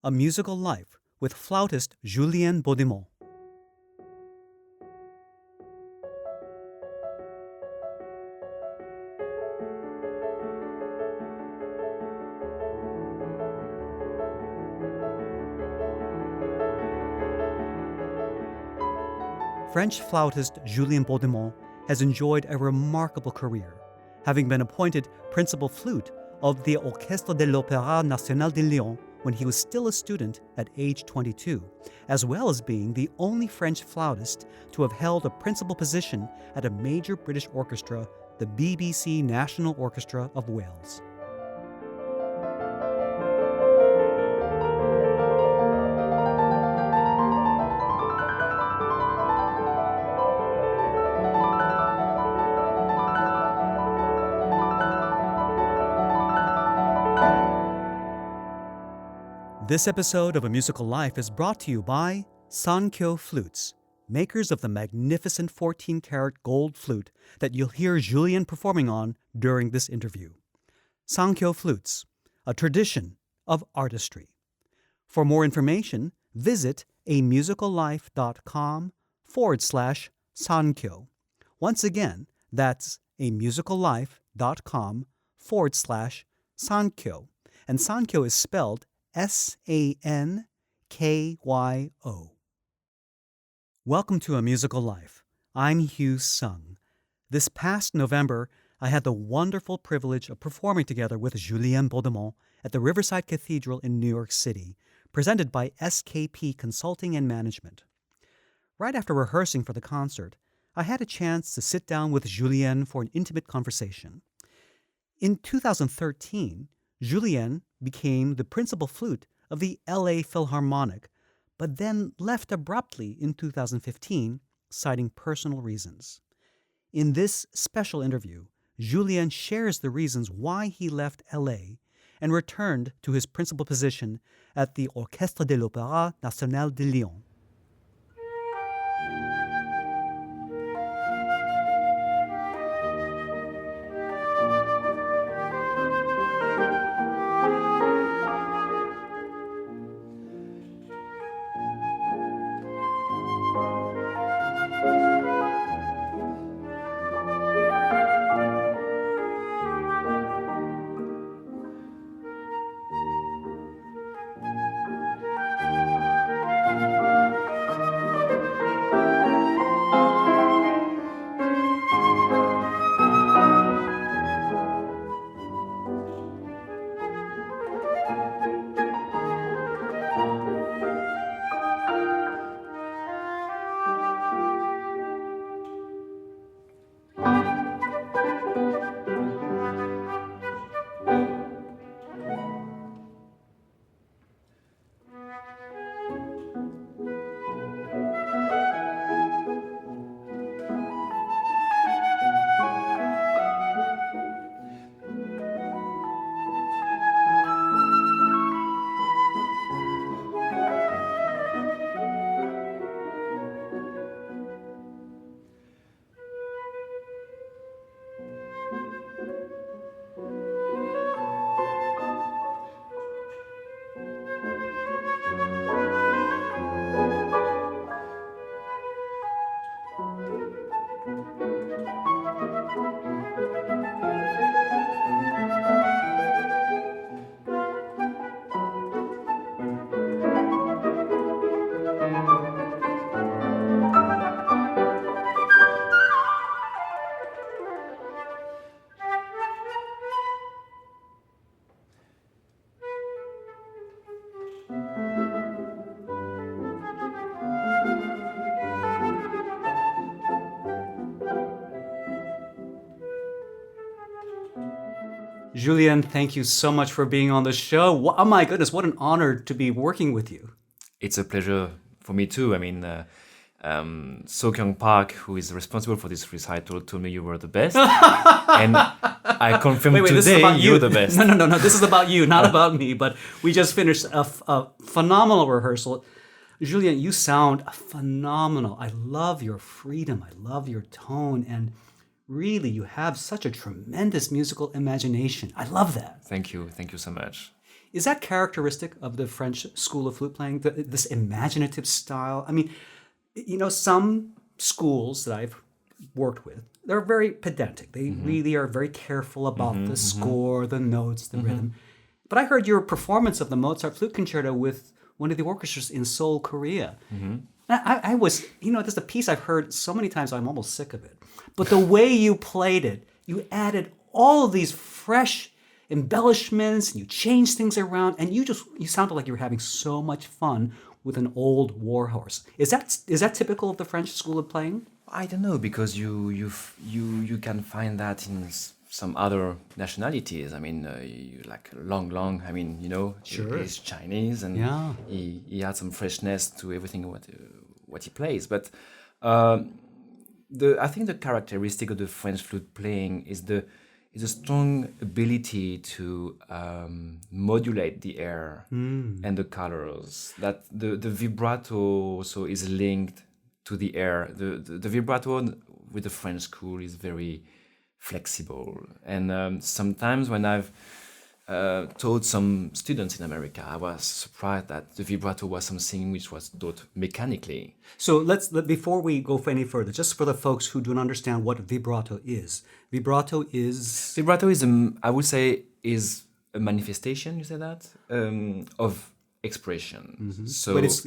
A Musical Life with flautist Julien Beaudiment. French flautist Julien Beaudiment has enjoyed a remarkable career, having been appointed principal flute of the Orchestre de National de Lyon when he was still a student at age 22, as well as being the only French flautist to have held a principal position at a major British orchestra, the BBC National Orchestra of Wales. This episode of A Musical Life is brought to you by Sankyo Flutes, makers of the magnificent 14-karat gold flute that you'll hear Julien performing on during this interview. Sankyo Flutes, a tradition of artistry. For more information, visit amusicallife.com/Sankyo. Once again, that's amusicallife.com/Sankyo. And Sankyo is spelled Sankyo. Welcome to A Musical Life. I'm Hugh Sung. This past November, I had the wonderful privilege of performing together with Julien Beaudiment at the Riverside Cathedrale in New York City, presented by SKP Consulting and Management. Right after rehearsing for the concert, I had a chance to sit down with Julien for an intimate conversation. In 2013, Julien became the principal flute of the LA Philharmonic, but then left abruptly in 2015, citing personal reasons. In this special interview, Julien shares the reasons why he left LA and returned to his principal position at the Orchestre de National de Lyon. Julien, thank you so much for being on the show. Oh my goodness, what an honor to be working with you. It's a pleasure for me too. I mean, Sokyung Park, who is responsible for this recital, told me you were the best. And I confirm today you're the best. No. This is about you, not about me. But we just finished a phenomenal rehearsal. Julien, you sound phenomenal. I love your freedom. I love your tone. And really, you have such a tremendous musical imagination. I love that. Thank you so much. Is that characteristic of the French school of flute playing, this imaginative style? I mean, some schools that I've worked with, they're very pedantic. They really are very careful about the score, the notes, the rhythm. But I heard your performance of the Mozart Flute Concerto with one of the orchestras in Seoul, Korea. I was, there's a piece I've heard so many times I'm almost sick of it. But the way you played it, you added all of these fresh embellishments, and you changed things around, and you sounded like you were having so much fun with an old warhorse. Is that typical of the French school of playing? I don't know, because you can find that in some other nationalities. I mean, like Long. I mean, Sure. he's Chinese, and Yeah. he had some freshness to everything what he plays. But I think the characteristic of the French flute playing is a strong ability to modulate the air and the colors. That the vibrato also is linked to the air. The vibrato with the French school is very flexible. And sometimes when I've taught some students in America, I was surprised that the vibrato was something which was taught mechanically. So before we go any further, just for the folks who don't understand what vibrato is. Vibrato is I would say, is a manifestation. You say that of expression. So, but it's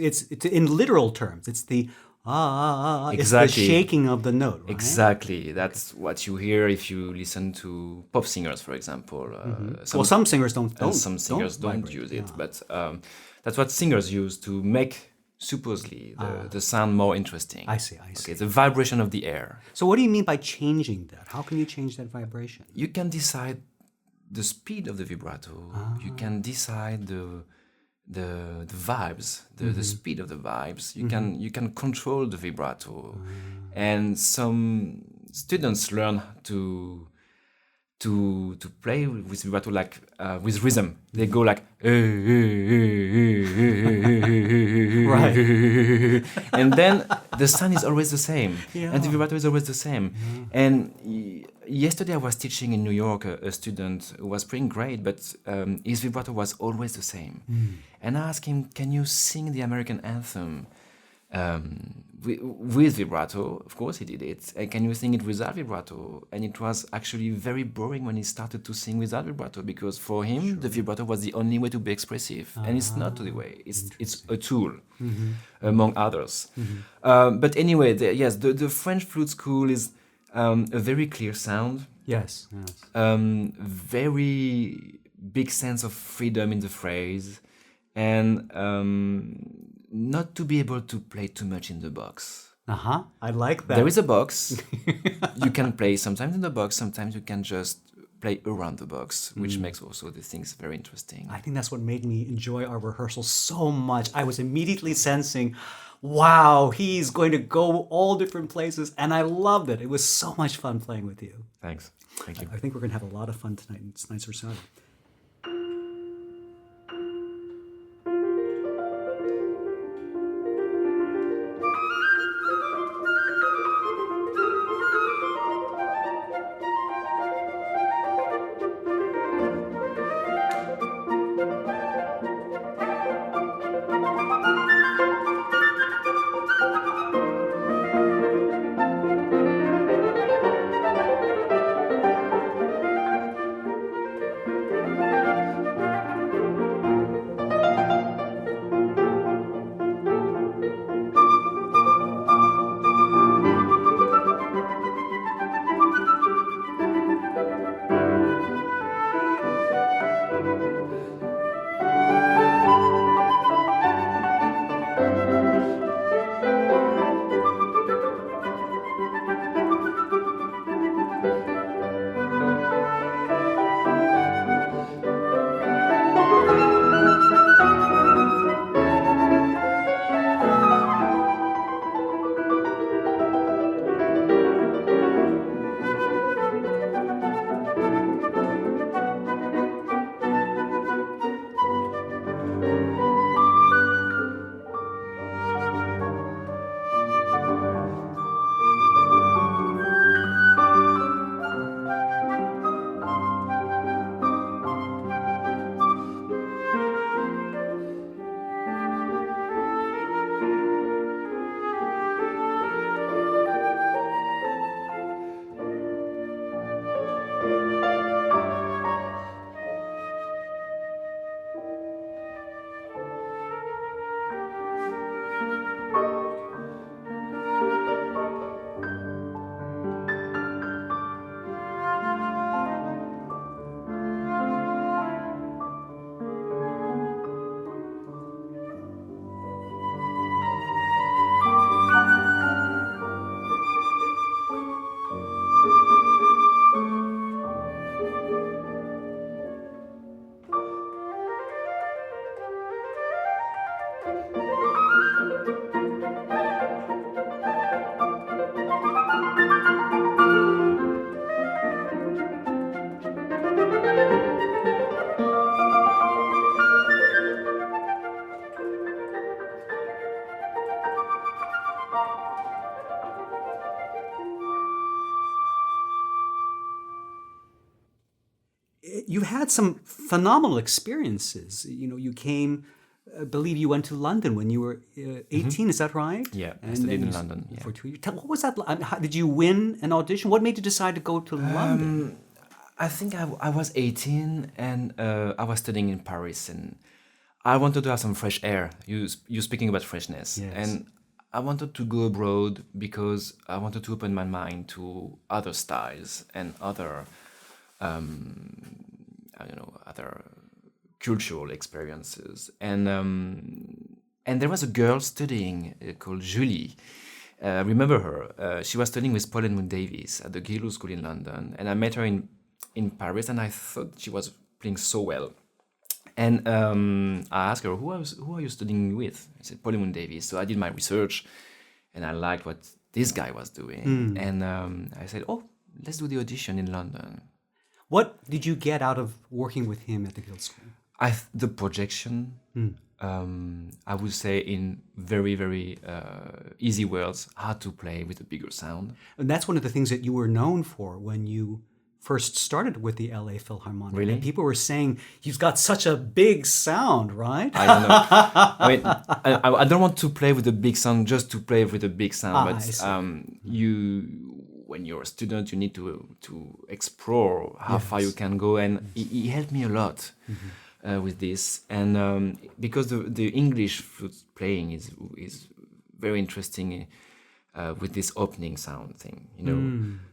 in literal terms. It's the Exactly. It's the shaking of the note, right? Exactly. That's what you hear if you listen to pop singers, for example. Some singers don't some singers don't vibrate, use it, yeah. but that's what singers use to make supposedly the sound more interesting. I see. Okay, the vibration of the air. So what do you mean by changing that? How can you change that vibration? You can decide the speed of the vibrato. You can decide the vibes, the speed of the vibes. You can control the vibrato, and some students learn to play with vibrato like with rhythm. They go like Right. and then the sound is always the same, and the vibrato is always the same. And yesterday I was teaching in New York a student who was playing great, but his vibrato was always the same. And I asked him, "Can you sing the American anthem with vibrato?" Of course he did it. And can you sing it without vibrato? And it was actually very boring when he started to sing without vibrato, because for him the vibrato was the only way to be expressive, and it's not the way. It's a tool among others. But anyway, the French flute school is a very clear sound. Yes. Very big sense of freedom in the phrase, and not to be able to play too much in the box. I like that. There is a box. You can play sometimes in the box, sometimes you can just play around the box, which makes also the things very interesting. I think that's what made me enjoy our rehearsal so much. I was immediately sensing, wow, he's going to go all different places, and I loved it. It was so much fun playing with you. Thanks. Thank you. I think we're going to have a lot of fun tonight in tonight's recital. You've had some phenomenal experiences. You know, you came, I believe you went to London when you were 18, is that right? Yeah, I And studied then in London. Yeah. for 2 years. What was that? How, did you win an audition? What made you decide to go to London? I think I was 18 and I was studying in Paris and I wanted to have some fresh air. You speaking about freshness. Yes. And I wanted to go abroad because I wanted to open my mind to other styles and other, other cultural experiences. And there was a girl studying called Julie. I remember her. She was studying with Paul Edmund Davies at the Guildhall School in London. And I met her in Paris and I thought she was playing so well. And I asked her, who are you studying with? I said, Paul Edmund Davies. So I did my research and I liked what this guy was doing. And I said, oh, let's do the audition in London. What did you get out of working with him at the Guild School? The projection, I would say in very, very easy words, how to play with a bigger sound. And that's one of the things that you were known for when you first started with the LA Philharmonic. Really? And people were saying, he's got such a big sound, right? I don't know. I mean, I don't want to play with a big sound just to play with a big sound. But when you're a student, you need to explore how far you can go. And he helped me a lot with this. And because the English flute playing is very interesting with this opening sound thing, you know.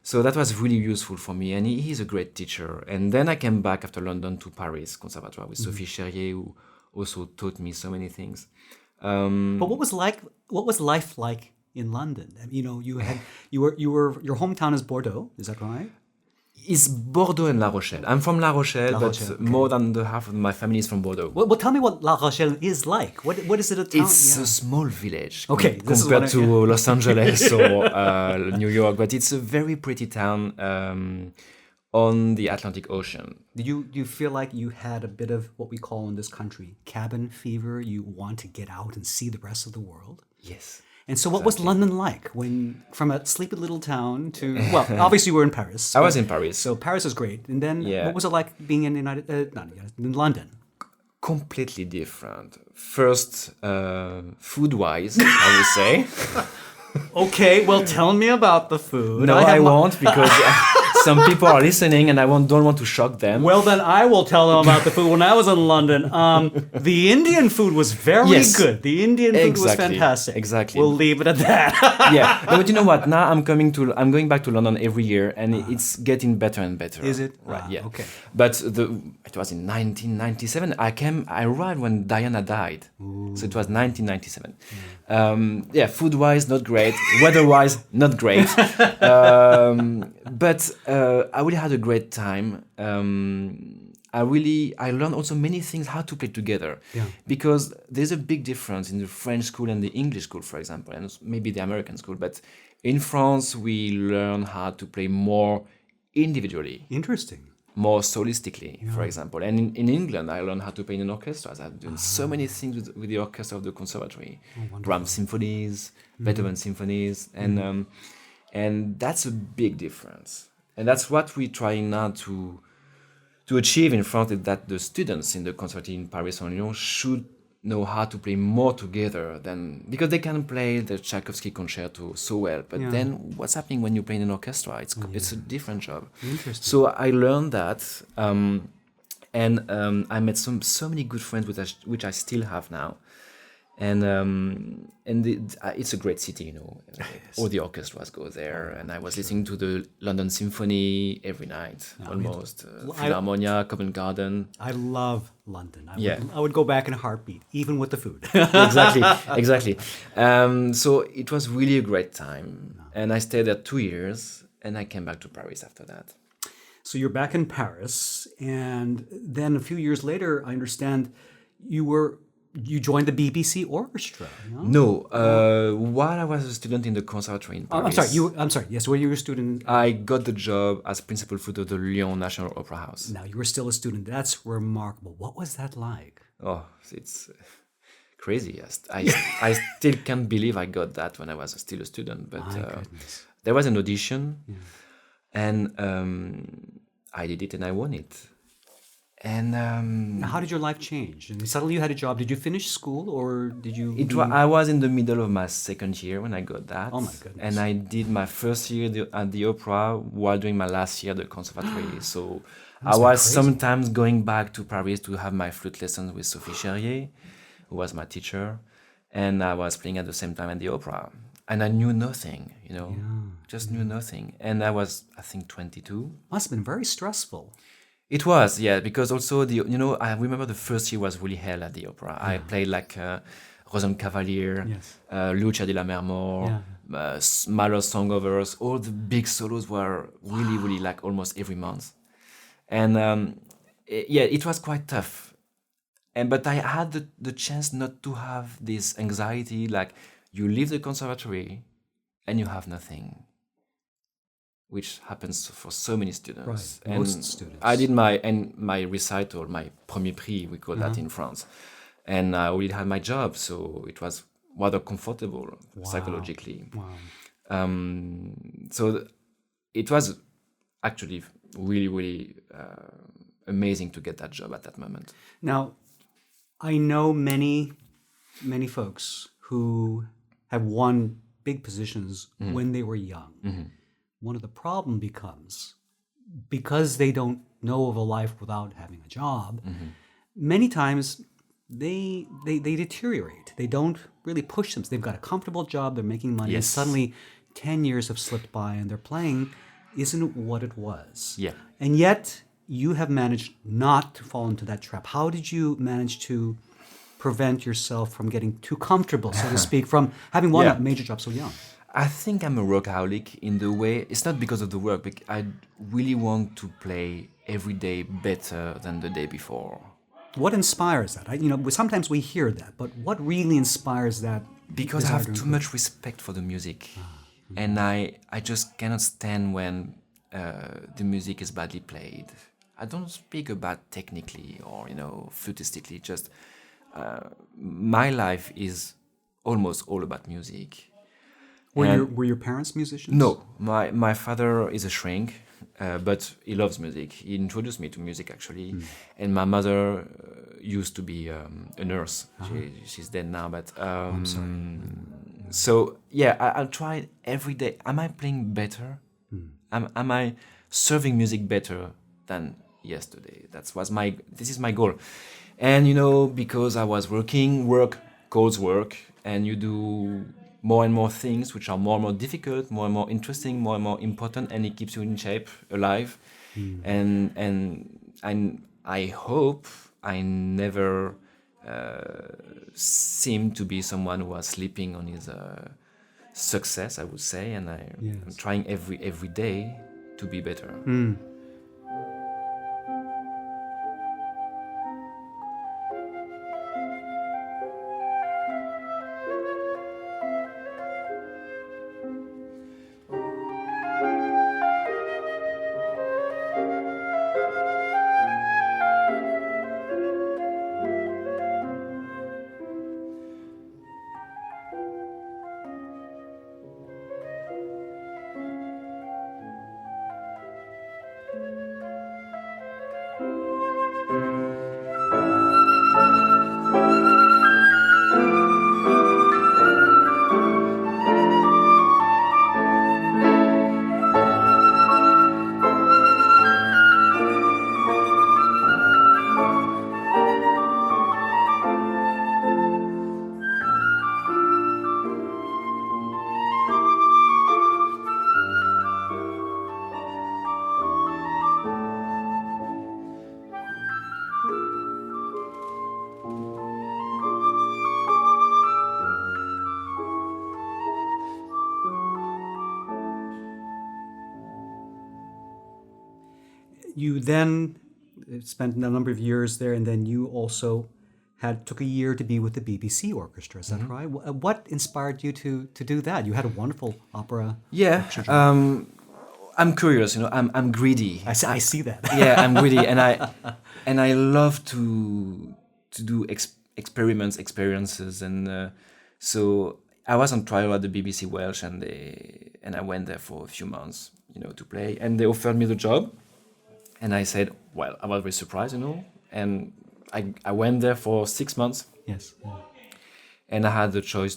So that was really useful for me. And he's a great teacher. And then I came back after London to Paris Conservatoire with Sophie Cherrier, who also taught me so many things. But what was life like in London? You know, your hometown is Bordeaux, is that right? It's Bordeaux and La Rochelle. I'm from La Rochelle, but more than the half of my family is from Bordeaux. Well, tell me what La Rochelle is like. What is it a town? It's a small village compared to Los Angeles or New York, but it's a very pretty town on the Atlantic Ocean. Do you feel like you had a bit of what we call in this country cabin fever? You want to get out and see the rest of the world? Yes. And so what was London like when, from a sleepy little town to, well, obviously you were in Paris. I was in Paris. So Paris is great. And then what was it like being in in London? Completely different. First, food-wise, I would say. Okay, well, tell me about the food. No, I won't because some people are listening and I don't want to shock them. Well, then I will tell them about the food. When I was in London, the Indian food was very good. The Indian food was fantastic. Exactly. We'll leave it at that. Yeah. No, but you know what? Now I'm going back to London every year and it's getting better and better. Is it? Right, yeah. Okay. But it was in 1997. I arrived when Diana died. Ooh. So it was 1997. Food-wise, not great. Weather-wise, not great. But I really had a great time. I learned also many things how to play together. Yeah. Because there's a big difference in the French school and the English school, for example, and maybe the American school. But in France, we learn how to play more individually. Interesting. More solistically, for example. And in England, I learned how to play in an orchestra. I've done so many things with the orchestra of the conservatory. Brahms symphonies, Beethoven symphonies, and that's a big difference. And that's what we're trying now to achieve in France, is that the students in the conservatory in Paris or Lyon should know how to play more together because they can play the Tchaikovsky concerto so well. But then what's happening when you play in an orchestra? It's a different job. Interesting. So I learned that, and I met so many good friends which I still have now. And it's a great city, you know. All the orchestras go there, and I was listening to the London Symphony every night, almost. Philharmonia, Covent Garden. I love London. I would go back in a heartbeat, even with the food. Exactly. So it was really a great time, and I stayed there 2 years, and I came back to Paris after that. So you're back in Paris, and then a few years later, I understand you were you joined the BBC Orchestra. No, while I was a student in the conservatory in Paris, I'm sorry. Yes, when you were a student. I got the job as principal flute of the Lyon National Opera House. Now you were still a student. That's remarkable. What was that like? Oh, it's crazy. I still can't believe I got that when I was still a student. But there was an audition, and I did it and I won it. And Now, how did your life change? And suddenly you had a job. Did you finish school or did you? I was in the middle of my second year when I got that. Oh my goodness! And I did my first year at the opera while doing my last year at the conservatory. So I was sometimes going back to Paris to have my flute lessons with Sophie Cherrier, who was my teacher, and I was playing at the same time at the opera. And I knew nothing, just knew nothing. And I was, I think, 22. Must have been very stressful. It was, yeah, because also I remember the first year was really hell at the opera. I played like Rosen Cavalier, Lucia di Lammermoor, Mahler's Songovers. All the big solos were really, really like almost every month, and it was quite tough. But I had the chance not to have this anxiety. Like you leave the conservatory, and you have nothing, which happens for so many students. Right, and most students. I did my recital, my premier prix, we call that in France. And I already had my job, so it was rather comfortable psychologically. Wow. So it was actually really, really amazing to get that job at that moment. Now, I know many, many folks who have won big positions when they were young. Mm-hmm. One of the problem becomes, because they don't know of a life without having a job, many times they deteriorate. They don't really push them. They've got a comfortable job, they're making money, and suddenly 10 years have slipped by and their playing isn't what it was. Yeah. And yet you have managed not to fall into that trap. How did you manage to prevent yourself from getting too comfortable, so to speak, from having won a major job so young? I think I'm a workaholic in the way, it's not because of the work, but I really want to play every day better than the day before. What inspires that? Sometimes we hear that, but what really inspires that? Because I have too much respect for the music. And I just cannot stand when the music is badly played. I don't speak about technically or, flutistically, just my life is almost all about music. Were your parents musicians? No, my father is a shrink, but he loves music. He introduced me to music actually, and my mother used to be a nurse. She's dead now, but I'm sorry. So I'll try every day. Am I playing better? Am I serving music better than yesterday? This is my goal, and because I was work calls work, and you do more and more things which are more and more difficult, more and more interesting, more and more important, and it keeps you in shape, alive. And I hope I never seem to be someone who was sleeping on his success, I would say, and I'm trying every day to be better. You then spent a number of years there, and then you also took a year to be with the BBC Orchestra. Is that right? What inspired you to do that? You had a wonderful opera. Yeah, I'm curious. I'm greedy. I see that. Yeah, I'm greedy, and I love to do experiences, and so I was on trial at the BBC Welsh, and I went there for a few months, to play, and they offered me the job, and I said, well, I was very surprised, and I went there for 6 months. Yes. Yeah. And I had the choice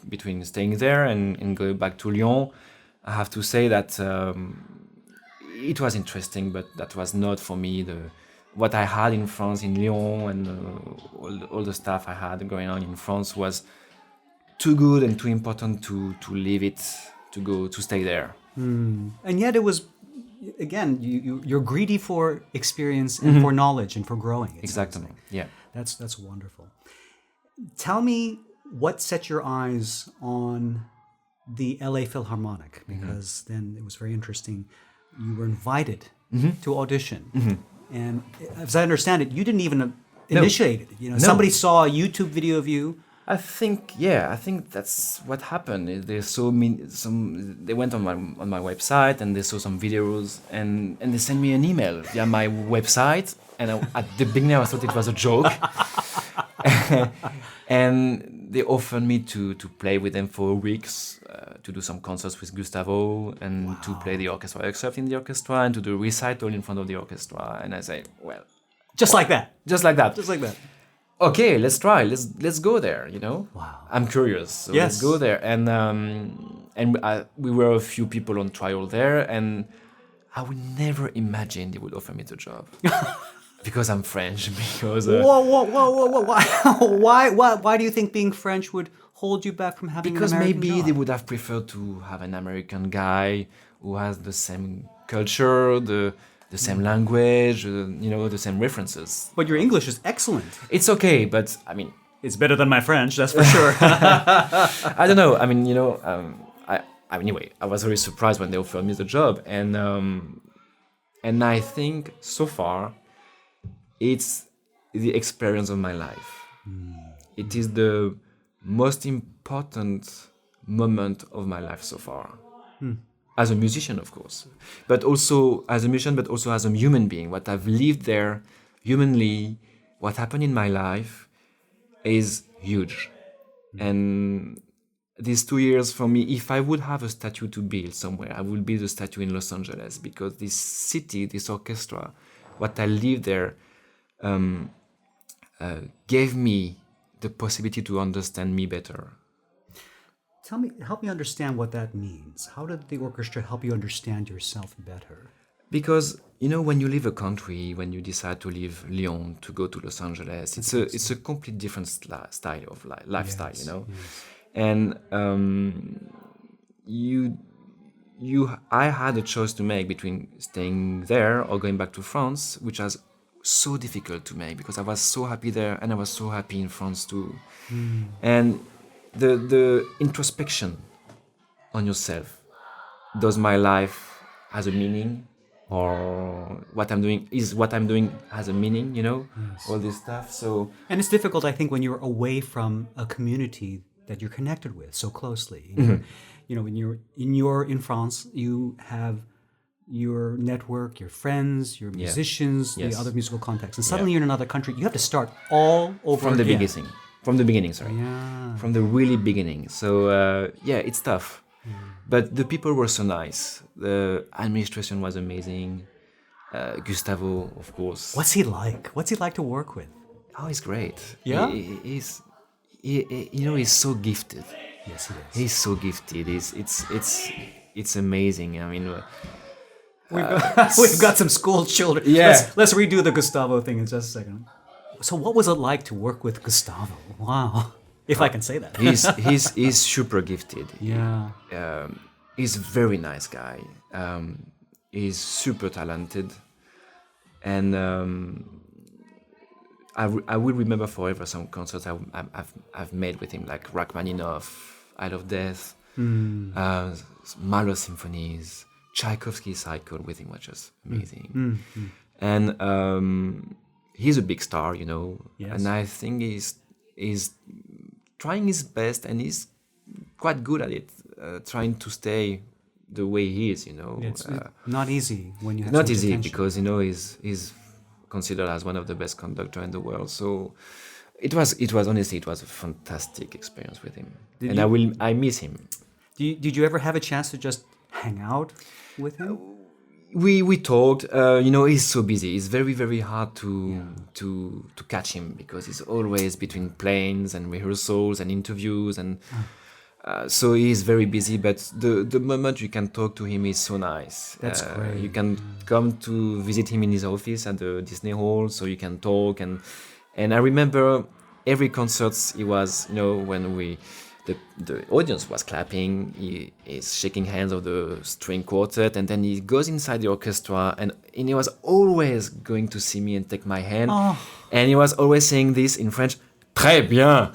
between staying there and going back to Lyon. I have to say that it was interesting, but that was not for me what I had in France, in Lyon, and all the stuff I had going on in France was too good and too important to leave it, to stay there. And yet it was, again, you're greedy for experience and for knowledge and for growing. Exactly. Yeah. That's wonderful. Tell me what set your eyes on the LA Philharmonic, because then it was very interesting. You were invited to audition. And as I understand it, you didn't even initiate it. No. Somebody saw a YouTube video of you. I think that's what happened. They saw me they went on my website and they saw some videos and they sent me an email via my website, and at the beginning I thought it was a joke. And they offered me to play with them for weeks, to do some concerts with Gustavo, and to play the orchestra excerpt in the orchestra, and to do a recital in front of the orchestra. And I said, well, Just like that. just like that. Okay, let's try. Let's go there. Wow. I'm curious. So Yes. let's go there. And we were a few people on trial there, and I would never imagine they would offer me the job. Because I'm French. Because Whoa. Why do you think being French would hold you back from having because an American maybe job? they would have preferred to have an American guy who has the same culture, the same language, the same references. But your English is excellent. It's okay, but I mean, It's better than my French, that's for sure. I don't know. I mean, anyway, I was very surprised when they offered me the job, and I think so far, it's the experience of my life. It is the most important moment of my life so far. As a musician, of course, but also as a musician, but also as a human being. What I've lived there humanly, what happened in my life is huge. And these 2 years for me, if I would have a statue to build somewhere, I would build a statue in Los Angeles, because this city, this orchestra, what I lived there, gave me the possibility to understand me better. Help me understand what that means. How did the orchestra help you understand yourself better? Because when you leave a country, when you decide to leave Lyon to go to Los Angeles, it's a complete different style of lifestyle. Yes. And I had a choice to make between staying there or going back to France, which was so difficult to make because I was so happy there and I was so happy in France too. And the introspection on yourself, does my life has a meaning, or what I'm doing has a meaning, Yes. all this stuff. So, And it's difficult, I think, when you're away from a community that you're connected with so closely. When you're in France, you have your network, your friends, your musicians, Yes. the other musical contacts, and suddenly you're in another country. You have to start all over from the again. beginning. From the beginning, sorry. Yeah. From the really beginning. So, it's tough. But the people were so nice. The administration was amazing. Gustavo, of course. What's he like? What's he like to work with? Oh, he's great. Yeah? He's so gifted. Yes, he is. He's so gifted. It's amazing. I mean, We've got some school children. Yeah. Let's redo the Gustavo thing in just a second. So what was it like to work with Gustavo? Wow. If I can say that. he's super gifted. Yeah. He's a very nice guy. He's super talented, and I will remember forever some concerts I've made with him, like Rachmaninoff, Isle of Death, Mahler symphonies, Tchaikovsky cycle with him, which was amazing. And he's a big star, you know, Yes. and I think he's trying his best, and he's quite good at it, trying to stay the way he is, you know. It's not easy when you have Not such easy attention. because, you know, he's considered as one of the best conductor in the world. So it was honestly, it was a fantastic experience with him, I miss him. Did you ever have a chance to just hang out with him? We talked. You know, he's so busy. It's very, very hard to catch him because he's always between planes and rehearsals and interviews, and so he's very busy. But the moment you can talk to him is so nice. That's great. You can come to visit him in his office at the Disney Hall, so you can talk. And I remember every concert he was, you know, when the audience was clapping, he is shaking hands of the string quartet, and then he goes inside the orchestra, and he was always going to see me and take my hand, and he was always saying this in French, très bien,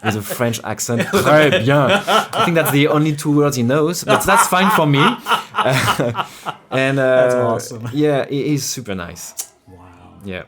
with a French accent, très bien. I think that's the only 2 words he knows, but that's fine for me. And That's awesome. Yeah, he's super nice. Wow. Yeah.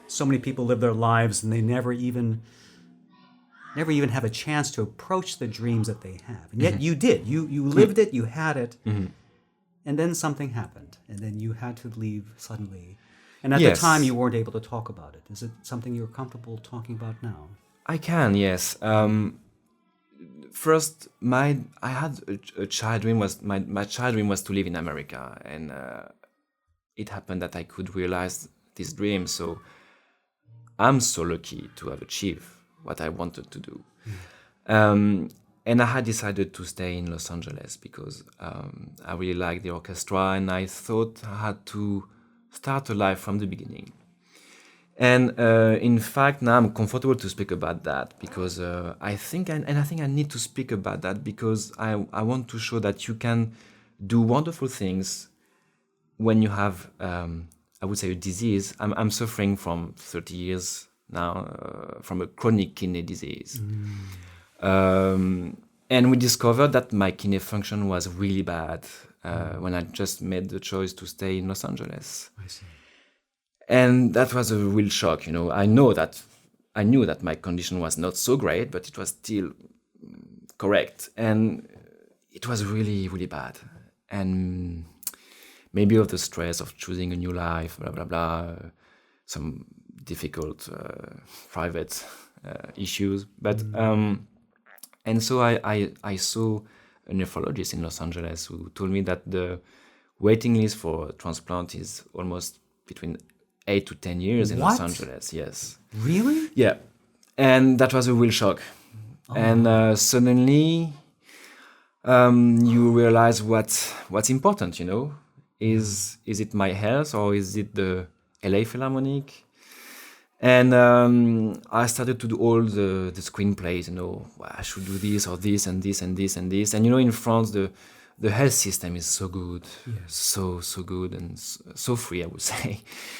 So many people live their lives and they never even have a chance to approach the dreams that they have. And yet you did. You lived it, you had it, and then something happened, and then you had to leave suddenly. And at the Yes. time, you weren't able to talk about it. Is it something you're comfortable talking about now? I can, yes. First, I had a child dream. My child dream was to live in America, and it happened that I could realize this dream. So I'm so lucky to have achieved what I wanted to do. And I had decided to stay in Los Angeles because I really liked the orchestra, and I thought I had to start a life from the beginning. And in fact, now I'm comfortable to speak about that because I think I need to speak about that because I want to show that you can do wonderful things when you have, I would say, a disease. I'm suffering from 30 years now from a chronic kidney disease. And we discovered that my kidney function was really bad when I just made the choice to stay in Los Angeles. I see. And that was a real shock, you know. I knew that my condition was not so great, but it was still correct. And it was really, really bad. And maybe of the stress of choosing a new life, blah, blah, blah, some difficult private issues. But, and so I saw a nephrologist in Los Angeles who told me that the waiting list for transplant is almost between 8 to 10 years in Los What? Angeles, yes. Really? Yeah. And that was a real shock. And suddenly you realize what's important, you know. Is it my health or is it the LA Philharmonic? And I started to do all the screenplays, you know, I should do this or this and this and this and this. And, you know, in France, the health system is so good, so good and so free, I would say.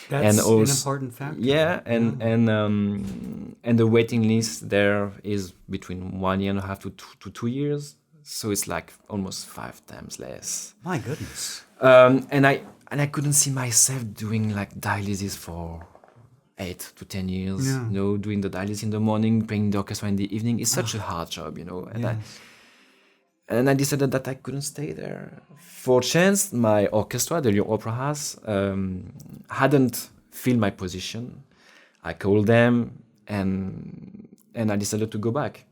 That's and also, an important factor. Yeah, and the waiting list there is between 1.5 years to 2 years, so it's like almost 5 times less. My goodness. And I couldn't see myself doing like dialysis for 8 to 10 years. Yeah. You know, doing the dialysis in the morning, playing the orchestra in the evening. It's such a hard job, you know. And I decided that I couldn't stay there. For chance, my orchestra, the Lyon Opera House, hadn't filled my position. I called them and I decided to go back.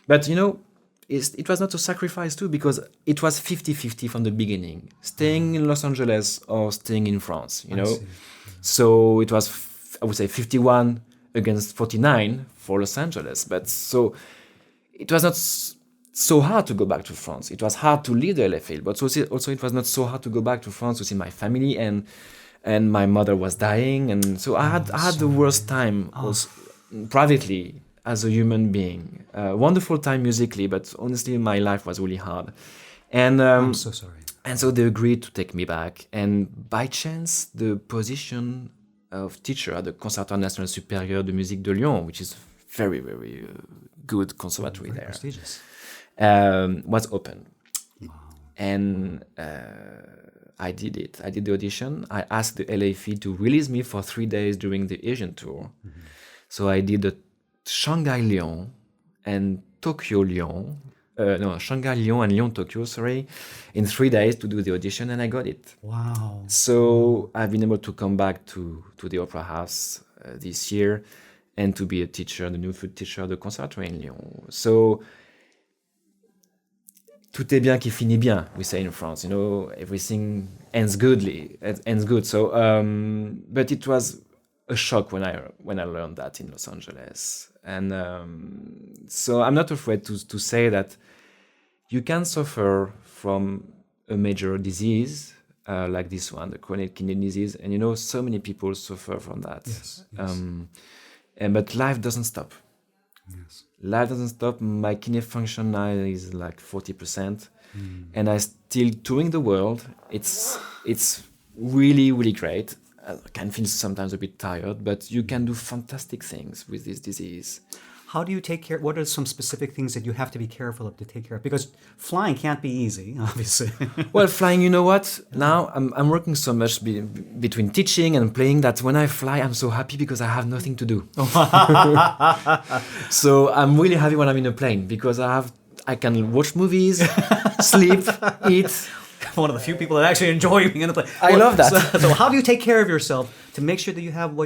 But it was not a sacrifice too, because it was 50-50 from the beginning, staying in Los Angeles or staying in France, I see. So it was, I would say, 51 against 49 for Los Angeles. But so it was not so hard to go back to France. It was hard to leave the LA field, but also it was not so hard to go back to France to see my family, and my mother was dying, and so I had the worst time also, privately, as a human being. Wonderful time musically, but honestly my life was really hard. And I'm so sorry. and so they agreed to take me back, and by chance the position of teacher at the Conservatoire National Supérieur de Musique de Lyon, which is very, very good conservatory Very there, prestigious. was open. Wow. And I did it. I did the audition. I asked the LA Fee to release me for 3 days during the Asian tour. Mm-hmm. So I did the Shanghai Lyon and Tokyo Lyon. Shanghai Lyon and Lyon Tokyo, sorry, in 3 days to do the audition, and I got it. Wow. So I've been able to come back to the Opera House this year and to be a teacher, the new flute teacher at the Conservatoire in Lyon. So tout est bien qui finit bien, we say in France. Everything ends good. So, but it was a shock when I learned that in Los Angeles, and so I'm not afraid to say that you can suffer from a major disease like this one, the chronic kidney disease, and so many people suffer from that. Yes. But life doesn't stop. Yes. Life doesn't stop. My kidney function now is like 40%, and I still touring the world. It's really, really great. I can feel sometimes a bit tired, but you can do fantastic things with this disease. How do you take care? What are some specific things that you have to be careful of to take care of? Because flying can't be easy, obviously. Well, flying, you know what? Now I'm working so much between teaching and playing that when I fly, I'm so happy because I have nothing to do. So I'm really happy when I'm in a plane because I can watch movies, sleep, eat. One of the few people that actually enjoy being in the plane. I love that. So how do you take care of yourself to make sure that you have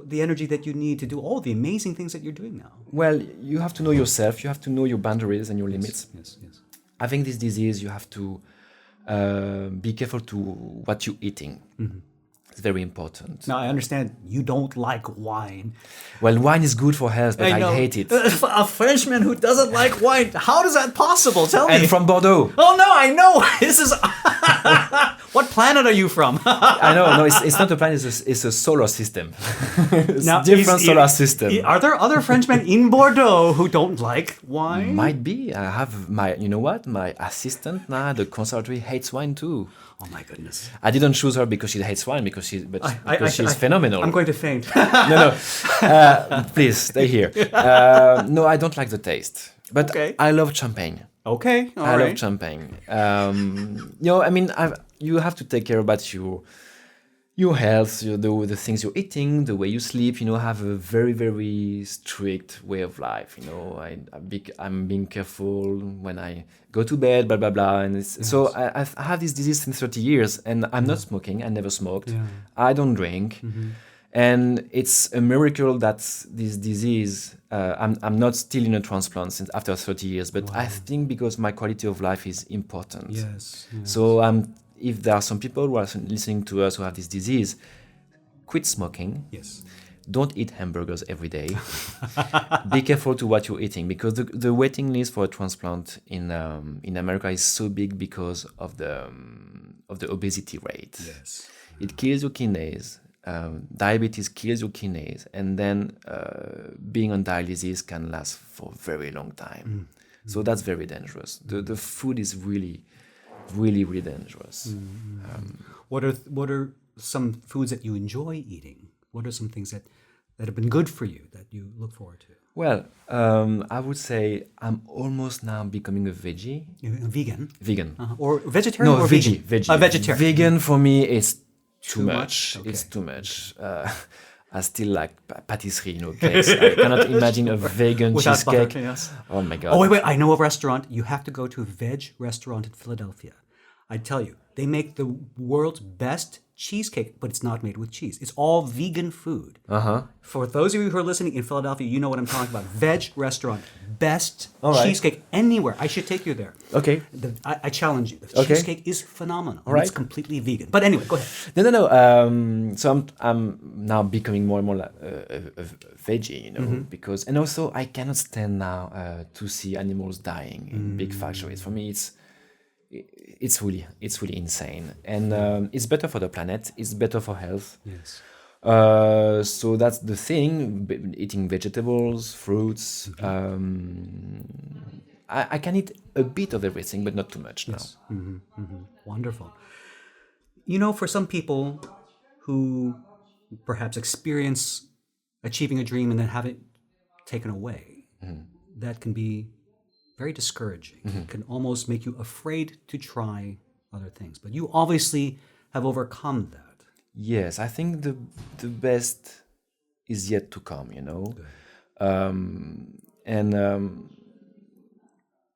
the energy that you need to do all the amazing things that you're doing now? Well, you have to know yourself. You have to know your boundaries and your limits. Yes. Having this disease, you have to be careful to what you're eating. Mm-hmm. It's very important. Now, I understand you don't like wine. Well, wine is good for health, but I hate it. A Frenchman who doesn't like wine, how is that possible? Tell me. And from Bordeaux. Oh, no, I know. This is... What planet are you from? I know. No, it's not a planet. It's a solar system. It's a different solar system. Are there other Frenchmen in Bordeaux who don't like wine? Might be. I have you know what? My assistant now at the conservatory hates wine too. Oh my goodness! I didn't choose her because she hates wine, because she's phenomenal. I'm going to faint. No. Please stay here. No, I don't like the taste, but okay. I love champagne. Okay, all I right. love champagne. You have to take care about your health, the things you're eating, the way you sleep. Have a very, very strict way of life. I'm being careful when I go to bed, blah blah blah. And so I have this disease since 30 years, and I'm not smoking. I never smoked. Yeah. I don't drink. Mm-hmm. And it's a miracle that this disease, I'm not still in a transplant since after 30 years, but wow. I think because my quality of life is important. Yes. So if there are some people who are listening to us who have this disease, quit smoking. Yes. Don't eat hamburgers every day. Be careful to what you're eating, because the waiting list for a transplant in America is so big because of the obesity rate. Yes. It kills your kidneys. Diabetes kills your kidneys, and then being on dialysis can last for a very long time. Mm. So that's very dangerous. The food is really, really, really dangerous. Mm. What are some foods that you enjoy eating? What are some things that have been good for you that you look forward to? Well, I would say I'm almost now becoming a veggie. Vegan? Vegan. Or vegetarian? No, or veggie. Vegetarian. Vegan for me is too much. Okay. It's too much. I still like patisserie, cakes. I cannot imagine a vegan without cheesecake. Butter, yes. Oh my God. Oh, wait. I know a restaurant. You have to go to a veg restaurant in Philadelphia. I tell you, they make the world's best cheesecake, but it's not made with cheese. It's all vegan food. Uh-huh. For those of you who are listening in Philadelphia, you know what I'm talking about. Veg restaurant, best All right. cheesecake anywhere. I should take you there. Okay. I challenge you. The Okay. cheesecake is phenomenal. All right. It's completely vegan. But anyway, go ahead. No. So I'm now becoming more and more like a veggie, you know, because, and also I cannot stand now to see animals dying in big factories. For me, it's really insane, and it's better for the planet. It's better for health. Yes. So that's the thing. Eating vegetables, fruits. I can eat a bit of everything, but not too much now. Wonderful. You know, for some people who perhaps experience achieving a dream and then have it taken away, that can be very discouraging. It can almost make you afraid to try other things. But you obviously have overcome that. Yes, I think the best is yet to come, you know.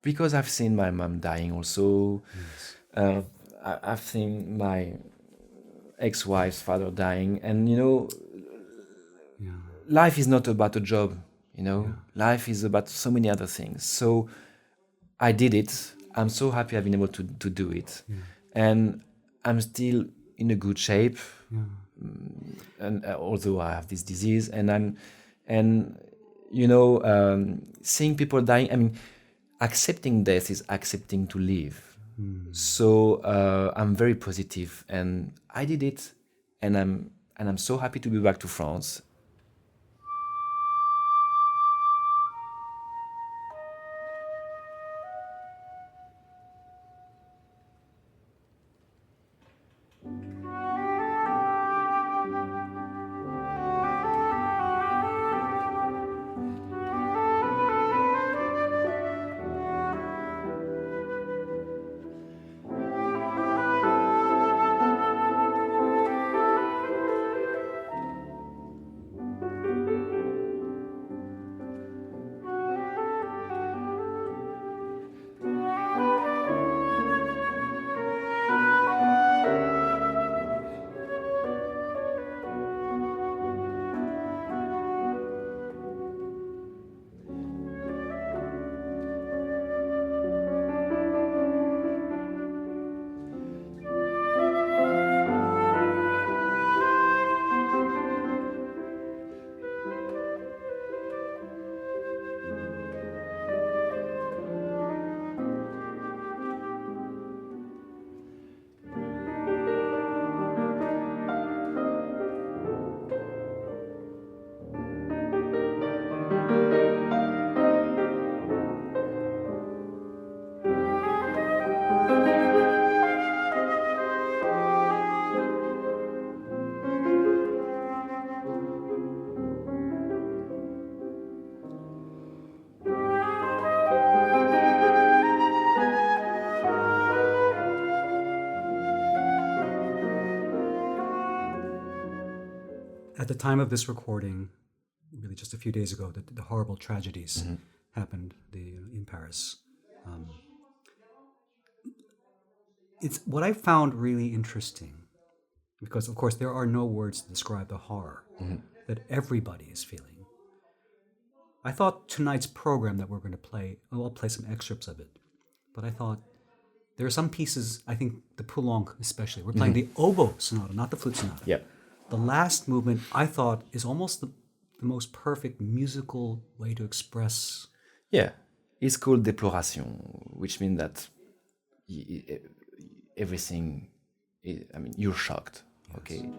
Because I've seen my mom dying also. Yes. I've seen my ex-wife's father dying, and you know, life is not about a job, you know. Life is about so many other things. So I did it. I'm so happy I've been able to do it, and I'm still in a good shape. And although I have this disease, and you know, seeing people dying, I mean, accepting death is accepting to live. So I'm very positive, and I did it, and I'm so happy to be back to France. At the time of this recording, really just a few days ago, the horrible tragedies happened in Paris. It's what I found really interesting, because of course there are no words to describe the horror that everybody is feeling. I thought tonight's program that we're going to play, I'll play some excerpts of it, but I thought there are some pieces, I think the Poulenc especially, we're playing the oboe sonata, not the flute sonata. Yeah. The last movement, I thought, is almost the most perfect musical way to express. Yeah, it's called déploration, which means that everything, I mean, you're shocked, okay?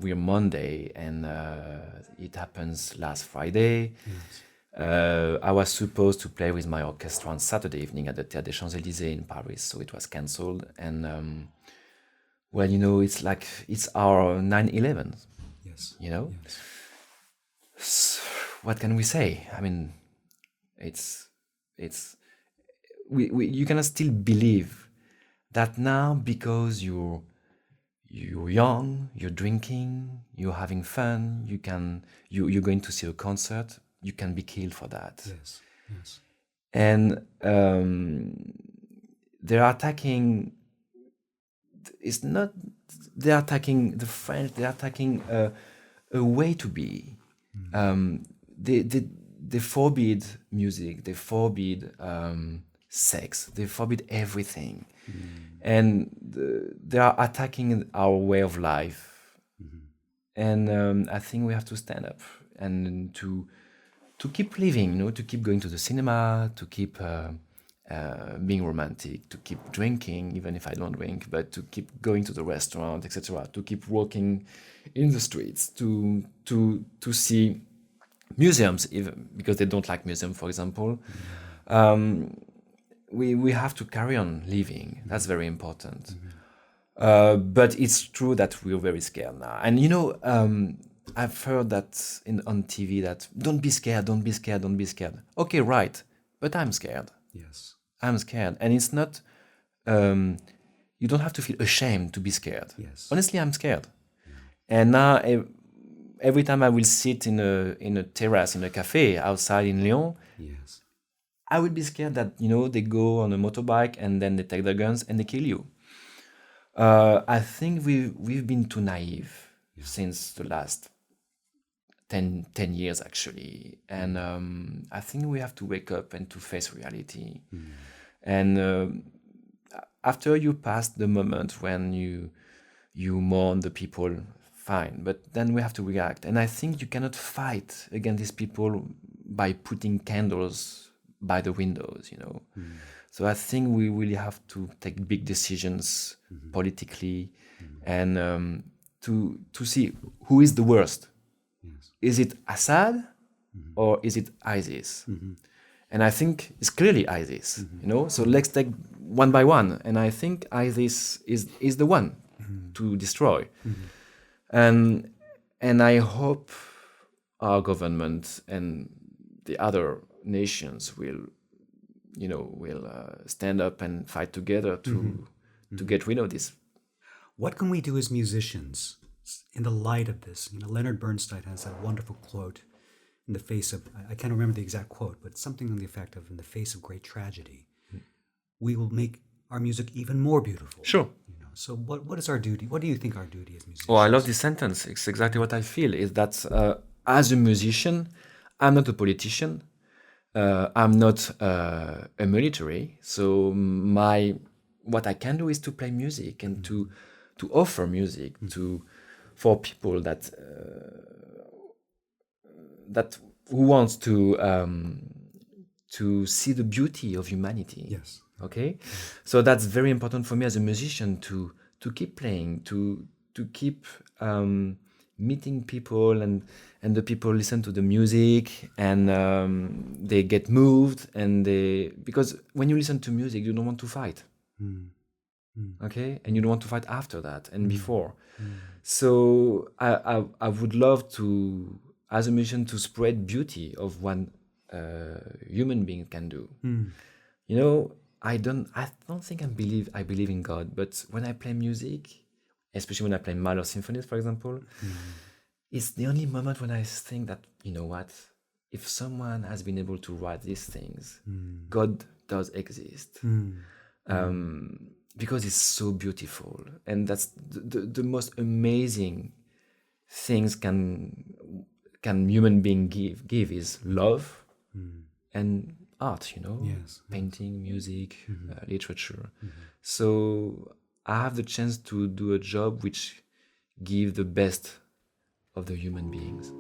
We're Monday, and it happens last Friday. Yes. I was supposed to play with my orchestra on Saturday evening at the Théâtre des Champs-Élysées in Paris, so it was cancelled. And well, it's like it's our 9/11. Yes. Yes. What can we say? I mean, it's you cannot still believe that now, because you're young, you're drinking, you're having fun, you're going to see a concert, you can be killed for that. Yes. Yes. And they're attacking. It's not. They're attacking the French. They're attacking a way to be. They forbid music. They forbid sex. They forbid everything. And they are attacking our way of life. And I think we have to stand up and to keep living, to keep going to the cinema, to keep being romantic, to keep drinking, even if I don't drink, but to keep going to the restaurant, etc., to keep walking in the streets, to see museums, even because they don't like museums, for example. We have to carry on living. That's very important. But it's true that we're very scared now. And I've heard that on TV that don't be scared, don't be scared, don't be scared. Okay, right. But I'm scared. Yes. I'm scared. And it's not, you don't have to feel ashamed to be scared. Yes. Honestly, I'm scared. And now every time I will sit in a terrace, in a cafe outside in Lyon, Yes. I would be scared that, they go on a motorbike and then they take their guns and they kill you. I think we've been too naive since the last 10 years, actually. And I think we have to wake up and to face reality. And after you pass the moment when you mourn the people, fine, but then we have to react. And I think you cannot fight against these people by putting candles by the windows, you know. So I think we really have to take big decisions politically, and to see who is the worst. Yes. Is it Assad or is it ISIS? And I think it's clearly ISIS, you know. So let's take one by one, and I think ISIS is the one to destroy. And I hope our government and the other nations will stand up and fight together to get rid of this. What can we do as musicians in the light of this? You know, Leonard Bernstein has that wonderful quote in the face of, I can't remember the exact quote, but something on the effect of, in the face of great tragedy, we will make our music even more beautiful. Sure. You know, so what is our duty? What do you think our duty as musicians? Oh, I love this sentence. It's exactly what I feel, is that as a musician, I'm not a politician. I'm not a military. So what I can do is to play music and to offer music for people that who wants to see the beauty of humanity. Yes. Okay, so that's very important for me as a musician to keep playing, to keep meeting people, and the people listen to the music, and they get moved, and because when you listen to music, you don't want to fight. Okay, and you don't want to fight after that and before. So I would love to, as a musician, to spread beauty of what human being can do. You know, I don't think I believe in God, but when I play music, especially when I play Mahler symphonies, for example, it's the only moment when I think that, you know what, if someone has been able to write these things, God does exist. Because it's so beautiful, and that's the most amazing things can human being give is love and art, you know. Yes. Painting, music, literature. So I have the chance to do a job which give the best of the human beings.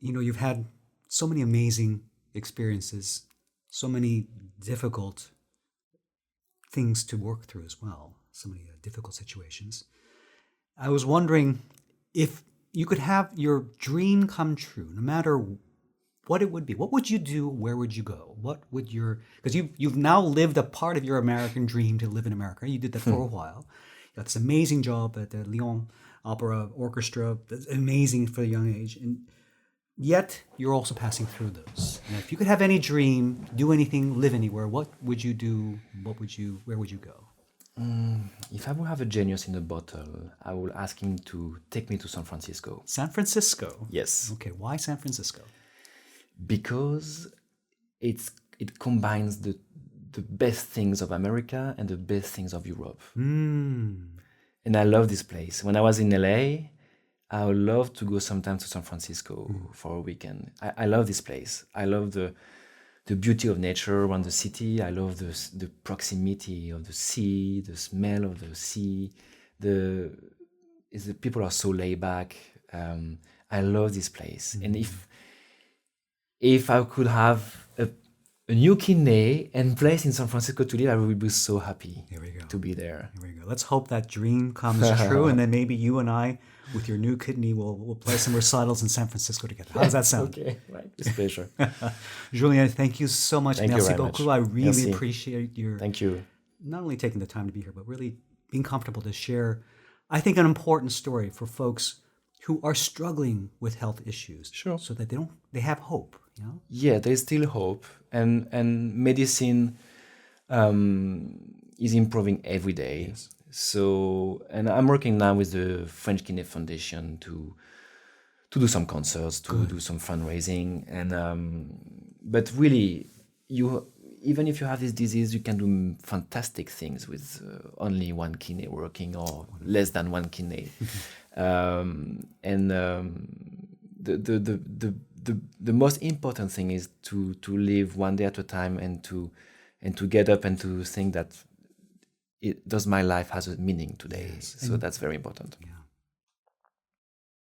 you've had so many amazing experiences, so many difficult things to work through as well, so many difficult situations. I was wondering if you could have your dream come true, no matter what it would be. What would you do? Where would you go? What would because you've now lived a part of your American dream to live in America. You did that for a while. You got this amazing job at the Lyon Opera Orchestra. That's amazing for a young age. And yet you're also passing through those. And if you could have any dream, do anything, live anywhere, what would you do? Where would you go? If I would have a genius in a bottle, I would ask him to take me to San Francisco. San Francisco? Yes. Okay, why San Francisco? Because it combines the best things of America and the best things of Europe. And I love this place. When I was in LA, I would love to go sometimes to San Francisco for a weekend. I love this place. I love the beauty of nature around the city. I love the proximity of the sea, the smell of the sea. The people are so laid back. I love this place. And if I could have a new kidney and place in San Francisco to live, I would be so happy to be there. Here we go. Let's hope that dream comes true, and then maybe you and I, with your new kidney, will play some recitals in San Francisco together. How does that sound? Okay, right. It's a pleasure. Julien, thank you so much. Thank Merci you very beaucoup. much. I really Merci. appreciate your Thank you. not only taking the time to be here, but really being comfortable to share, I think, an important story for folks who are struggling with health issues. Sure. So that they have hope. Yeah, there's still hope, and medicine is improving every day. Yes. So, and I'm working now with the French Kidney Foundation to do some concerts, to do some fundraising, and but really, even if you have this disease, you can do fantastic things with only one kidney working, or less than one kidney, the most important thing is to live one day at a time, and to get up and to think that does my life has a meaning today. Yes. So that's very important. Yeah.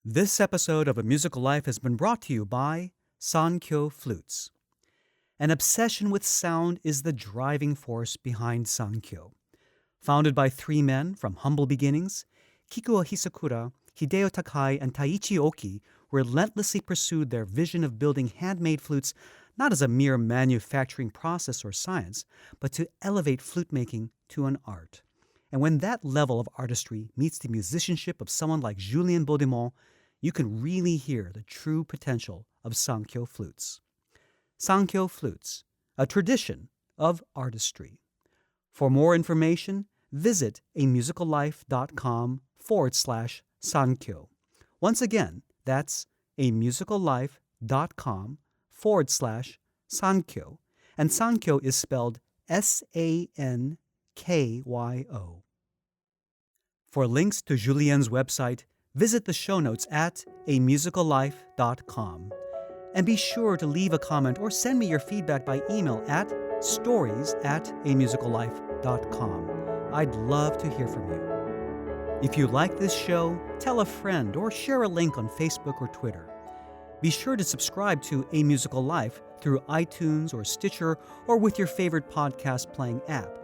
This episode of A Musical Life has been brought to you by Sankyo Flutes. An obsession with sound is the driving force behind Sankyo. Founded by three men from humble beginnings, Kikuo Hisakura, Hideo Takai, and Taiichi Oki relentlessly pursued their vision of building handmade flutes not as a mere manufacturing process or science, but to elevate flute making to an art. And when that level of artistry meets the musicianship of someone like Julien Beaudiment, you can really hear the true potential of Sankyo flutes. Sankyo flutes, a tradition of artistry. For more information, visit amusicallife.com/Sankyo. Once again, that's amusicallife.com/Sankyo. And Sankyo is spelled Sankyo. For links to Julien's website, visit the show notes at amusicallife.com. And be sure to leave a comment or send me your feedback by email at stories@amusicallife.com. I'd love to hear from you. If you like this show, tell a friend or share a link on Facebook or Twitter. Be sure to subscribe to A Musical Life through iTunes or Stitcher or with your favorite podcast playing app.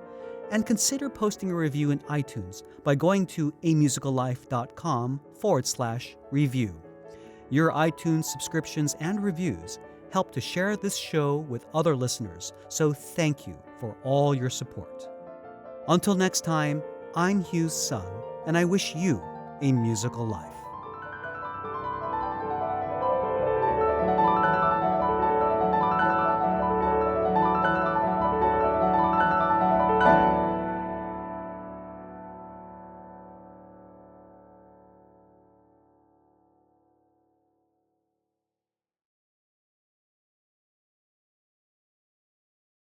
And consider posting a review in iTunes by going to amusicallife.com/review. Your iTunes subscriptions and reviews help to share this show with other listeners, so thank you for all your support. Until next time, I'm Hugh Sung, and I wish you a musical life.